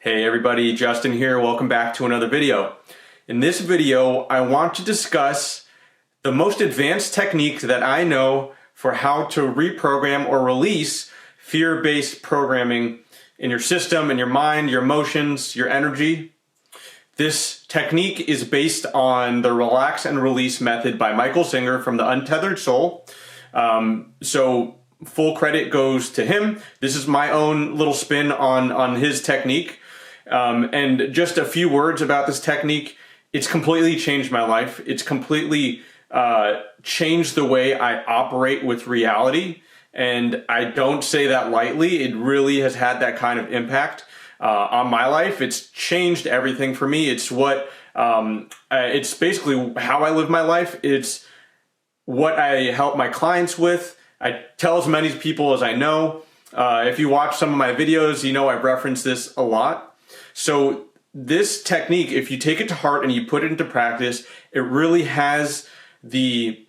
Hey everybody, Justin here. Welcome back to another video. In this video, I want to discuss the most advanced technique that I know for how to reprogram or release fear-based programming in your system, in your mind, your emotions, your energy. This technique is based on the Relax and Release method by Michael Singer from The Untethered Soul. So full credit goes to him. This is my own little spin on his technique. And just a few words about this technique. It's completely changed my life. It's completely changed the way I operate with reality. And I don't say that lightly. It really has had that kind of impact on my life. It's changed everything for me. It's it's basically how I live my life. It's what I help my clients with. I tell as many people as I know. If you watch some of my videos, you know I've referenced this a lot. So this technique, if you take it to heart and you put it into practice, it really has the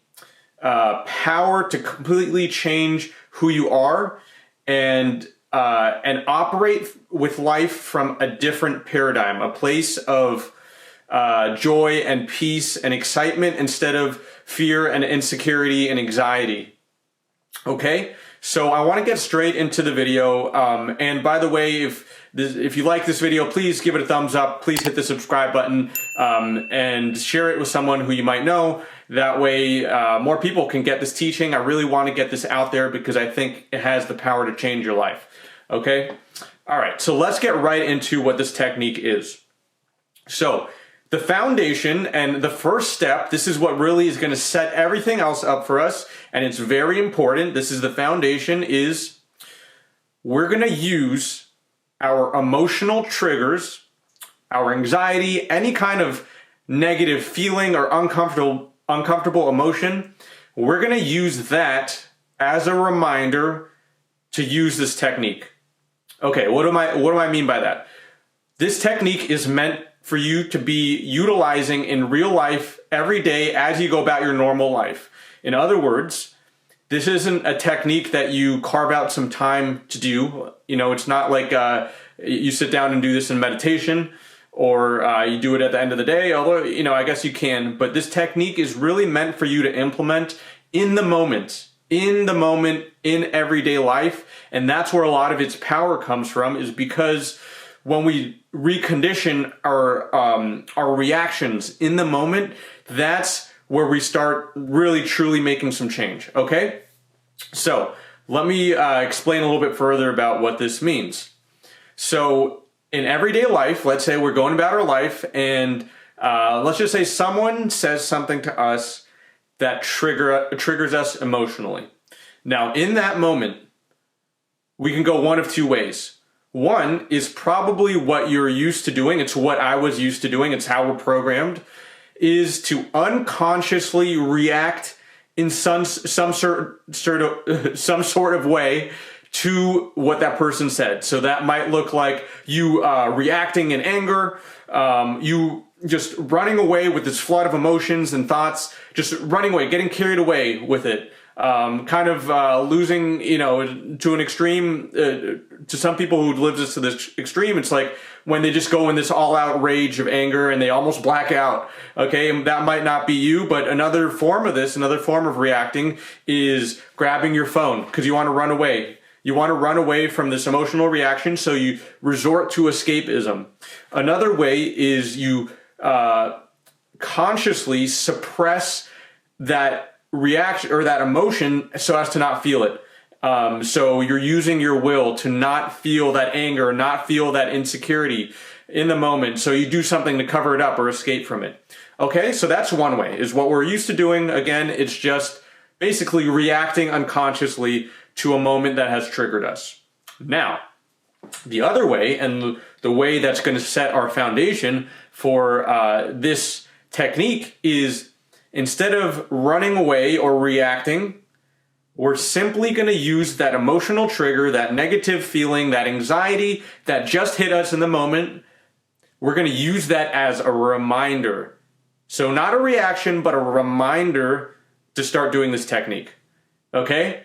power to completely change who you are and operate with life from a different paradigm, a place of joy and peace and excitement instead of fear and insecurity and anxiety. Okay, so I want to get straight into the video. And by the way, if you like this video, please give it a thumbs up. Please hit the subscribe button and share it with someone who you might know. That way, more people can get this teaching. I really want to get this out there because I think it has the power to change your life. Okay? All right, so let's get right into what this technique is. So the foundation and the first step, this is what really is going to set everything else up for us, and it's very important. This is the foundation, is we're going to use our emotional triggers, our anxiety, any kind of negative feeling or uncomfortable emotion. We're going to use that as a reminder to use this technique. Okay, what do I mean by that? This technique is meant for you to be utilizing in real life every day as you go about your normal life. In other words, this isn't a technique that you carve out some time to do. You know, it's not like you sit down and do this in meditation or you do it at the end of the day, although, you know, I guess you can. But this technique is really meant for you to implement in the moment, in everyday life. And that's where a lot of its power comes from, is because when we recondition our reactions in the moment, that's where we start really truly making some change. Okay, so let me explain a little bit further about what this means. So in everyday life, let's say we're going about our life, and let's just say someone says something to us that triggers us emotionally. Now in that moment, we can go one of two ways. One is probably what you're used to doing. It's what I was used to doing. It's how we're programmed, is to unconsciously react in some sort of way to what that person said. So that might look like you reacting in anger, you just running away with this flood of emotions and thoughts, just running away, getting carried away with it. Losing, you know, to an extreme, to some people who live this to this extreme, it's like when they just go in this all-out rage of anger and they almost black out. Okay, and that might not be you, but another form of reacting is grabbing your phone because you want to run away. You want to run away from this emotional reaction, so you resort to escapism. Another way is you consciously suppress that reaction or that emotion so as to not feel it. So you're using your will to not feel that anger, not feel that insecurity in the moment. So you do something to cover it up or escape from it. Okay, so that's one way, is what we're used to doing. Again, it's just basically reacting unconsciously to a moment that has triggered us. Now, the other way, and the way that's going to set our foundation for this technique, is instead of running away or reacting, we're simply going to use that emotional trigger, that negative feeling, that anxiety that just hit us in the moment. We're going to use that as a reminder. So not a reaction, but a reminder to start doing this technique. Okay?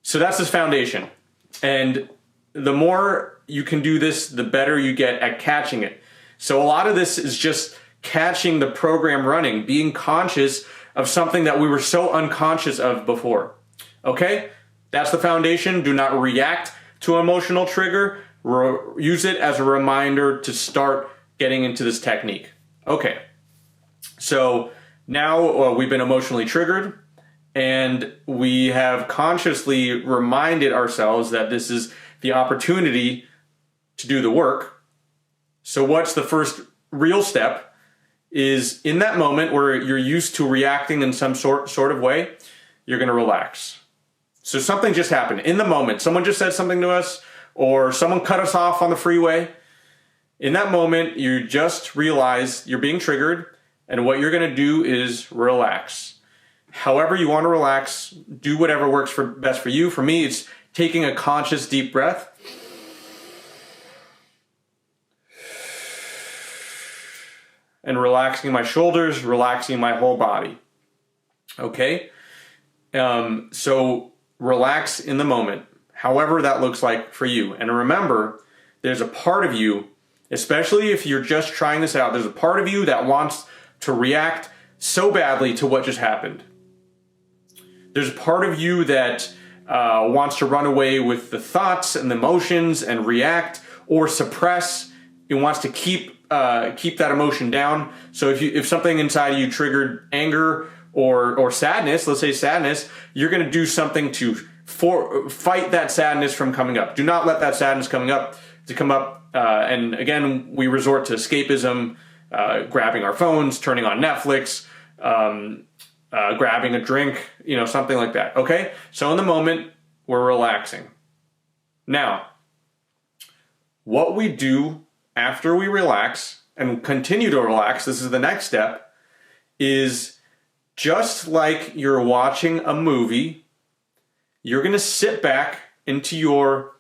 So that's this foundation. And the more you can do this, the better you get at catching it. So a lot of this is just catching the program running, being conscious of something that we were so unconscious of before. Okay? That's the foundation. Do not react to an emotional trigger. Use it as a reminder to start getting into this technique. Okay. So now we've been emotionally triggered, and we have consciously reminded ourselves that this is the opportunity to do the work. So what's the first real step is in that moment where you're used to reacting in some sort of way, you're going to relax. So something just happened in the moment. Someone just said something to us, or someone cut us off on the freeway. In that moment, you just realize you're being triggered, and what you're going to do is relax. However you want to relax, do whatever works best for you. For me, it's taking a conscious deep breath. And relaxing my shoulders, relaxing my whole body. Okay? So relax in the moment, however that looks like for you. And remember, there's a part of you, especially if you're just trying this out, there's a part of you that wants to react so badly to what just happened. There's a part of you that wants to run away with the thoughts and the emotions and react or suppress. It wants to keep that emotion down. So if something inside of you triggered anger or sadness, let's say sadness, you're going to do something to fight that sadness from coming up. Do not let that sadness come up. And again, we resort to escapism, grabbing our phones, turning on Netflix, grabbing a drink, something like that. Okay? So in the moment, we're relaxing. Now, what we do after we relax and continue to relax, this is the next step, is just like you're watching a movie, you're going to sit back into your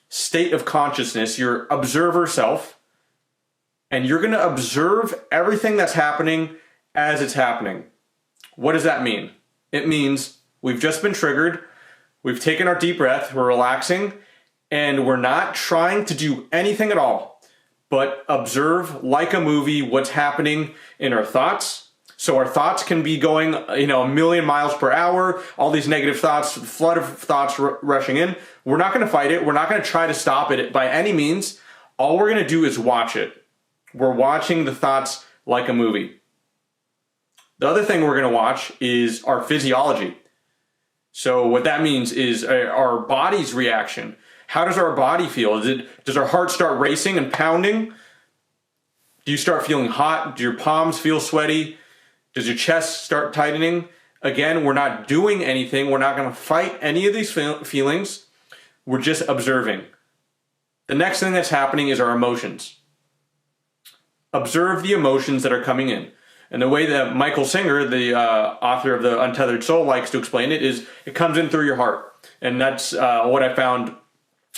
state of consciousness, your observer self, and you're going to observe everything that's happening as it's happening. What does that mean? It means we've just been triggered, we've taken our deep breath, we're relaxing, and we're not trying to do anything at all but observe, like a movie, what's happening in our thoughts. So our thoughts can be going, a million miles per hour, all these negative thoughts, flood of thoughts rushing in. We're not going to fight it. We're not going to try to stop it by any means. All we're going to do is watch it. We're watching the thoughts like a movie. The other thing we're going to watch is our physiology. So what that means is our body's reaction. How does our body feel? Does our heart start racing and pounding? Do you start feeling hot? Do your palms feel sweaty? Does your chest start tightening? Again, we're not doing anything. We're not going to fight any of these feelings. We're just observing. The next thing that's happening is our emotions. Observe the emotions that are coming in. And the way that Michael Singer, the author of The Untethered Soul, likes to explain it is it comes in through your heart. And that's what I found,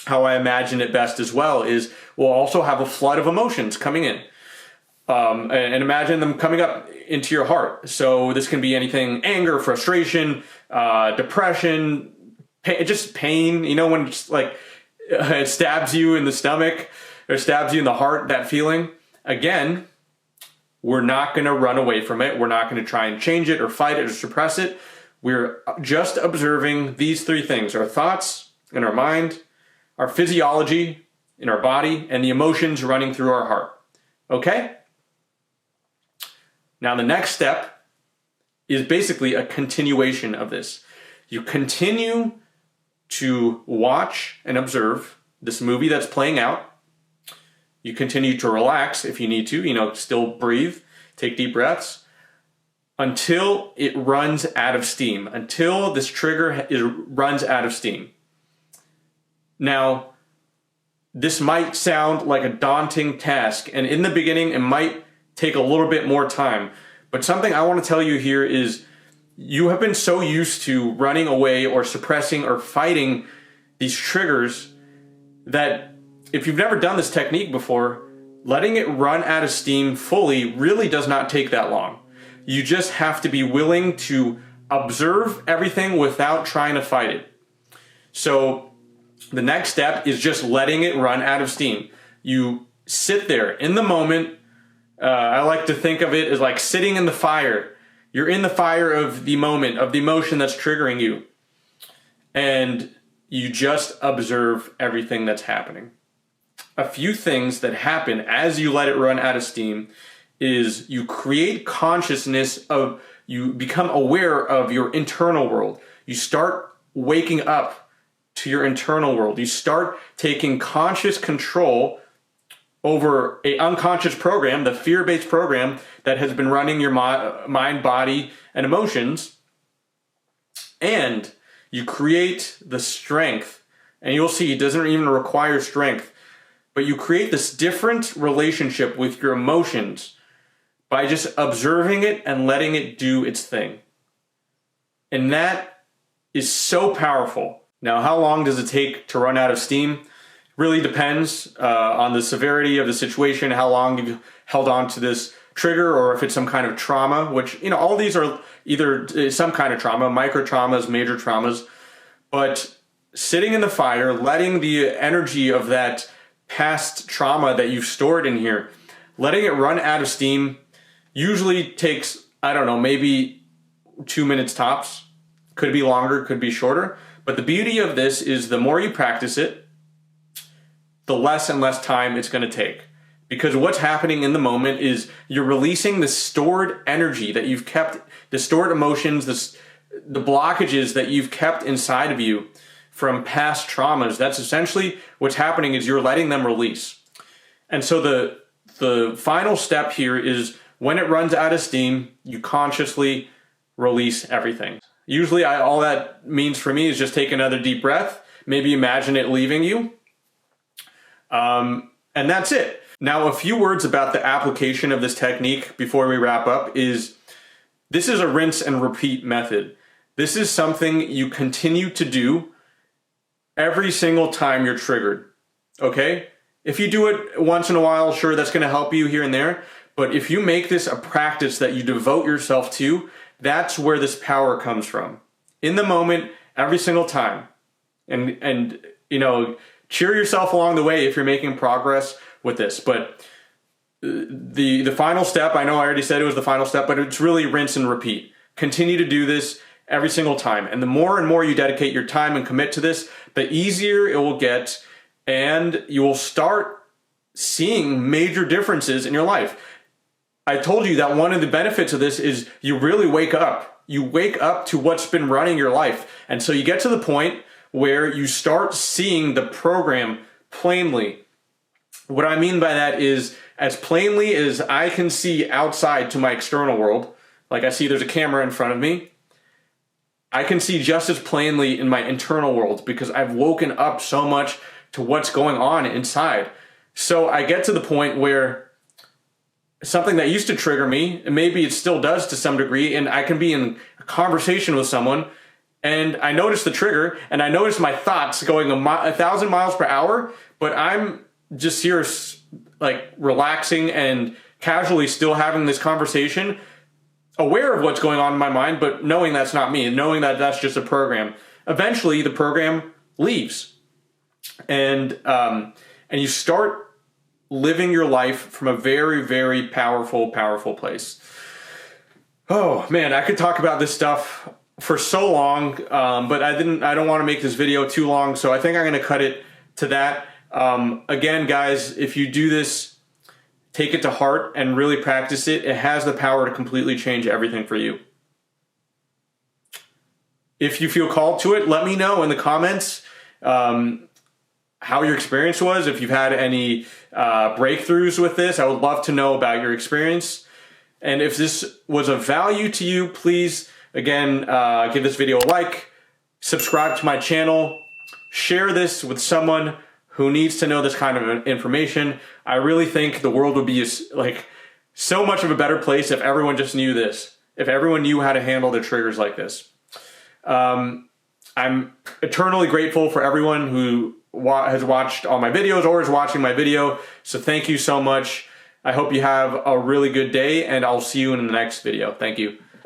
how I imagine it best as well, is we'll also have a flood of emotions coming in. And imagine them coming up into your heart. So this can be anything: anger, frustration, depression, just pain. When it's like it stabs you in the stomach or stabs you in the heart, that feeling. Again, we're not going to run away from it. We're not going to try and change it or fight it or suppress it. We're just observing these three things: our thoughts in our mind, our physiology in our body, and the emotions running through our heart. Okay? Now the next step is basically a continuation of this. You continue to watch and observe this movie that's playing out. You continue to relax if you need to, still breathe, take deep breaths, until it runs out of steam, until this trigger runs out of steam. Now, this might sound like a daunting task, and in the beginning it might take a little bit more time. But something I want to tell you here is you have been so used to running away or suppressing or fighting these triggers that if you've never done this technique before, letting it run out of steam fully really does not take that long. You just have to be willing to observe everything without trying to fight it. So The next step is just letting it run out of steam. You sit there in the moment. I like to think of it as like sitting in the fire. You're in the fire of the moment, of the emotion that's triggering you. And you just observe everything that's happening. A few things that happen as you let it run out of steam is you create consciousness of, you become aware of your internal world. You start waking up to your internal world. You start taking conscious control over an unconscious program, the fear-based program that has been running your mind, body, and emotions. And you create the strength, and you'll see it doesn't even require strength, but you create this different relationship with your emotions by just observing it and letting it do its thing. And that is so powerful. Now, how long does it take to run out of steam? Really depends on the severity of the situation, how long you've held on to this trigger, or if it's some kind of trauma, which, you know, all these are either some kind of trauma, micro traumas, major traumas. But sitting in the fire, letting the energy of that past trauma that you've stored in here, letting it run out of steam, usually takes, I don't know, maybe 2 minutes tops. Could be longer, could be shorter. But the beauty of this is the more you practice it, the less and less time it's going to take. Because what's happening in the moment is you're releasing the stored energy that you've kept, the stored emotions, the blockages that you've kept inside of you from past traumas. That's essentially what's happening, is you're letting them release. And so the final step here is when it runs out of steam, you consciously release everything. Usually all that means for me is just take another deep breath, maybe imagine it leaving you, and that's it. Now, a few words about the application of this technique before we wrap up is this is a rinse and repeat method. This is something you continue to do every single time you're triggered, okay? If you do it once in a while, sure, that's going to help you here and there. But if you make this a practice that you devote yourself to, that's where this power comes from. In the moment, every single time. And you know, cheer yourself along the way if you're making progress with this. But the final step, I know I already said it was the final step, but it's really rinse and repeat. Continue to do this every single time. And the more and more you dedicate your time and commit to this, the easier it will get, and you will start seeing major differences in your life. I told you that one of the benefits of this is you really wake up. You wake up to what's been running your life. And so you get to the point where you start seeing the program plainly. What I mean by that is as plainly as I can see outside to my external world, like I see there's a camera in front of me, I can see just as plainly in my internal world because I've woken up so much to what's going on inside. So I get to the point where something that used to trigger me, and maybe it still does to some degree, and I can be in a conversation with someone, and I notice the trigger, and I notice my thoughts going 1,000 miles per hour, but I'm just here like relaxing and casually still having this conversation, aware of what's going on in my mind, but knowing that's not me, and knowing that that's just a program. Eventually, the program leaves, and you start living your life from a very, very powerful place. Oh man, I could talk about this stuff for so long, but I don't want to make this video too long, so I think I'm going to cut it to that. Again, guys, if you do this, take it to heart and really practice it. It has the power to completely change everything for you. If you feel called to it, let me know in the comments how your experience was. If you've had any breakthroughs with this, I would love to know about your experience. And if this was of value to you, please, again, give this video a like, subscribe to my channel, share this with someone who needs to know this kind of information. I really think the world would be like so much of a better place if everyone just knew this, if everyone knew how to handle their triggers like this. I'm eternally grateful for everyone who has watched all my videos or is watching my video. So thank you so much. I hope you have a really good day, and I'll see you in the next video. Thank you.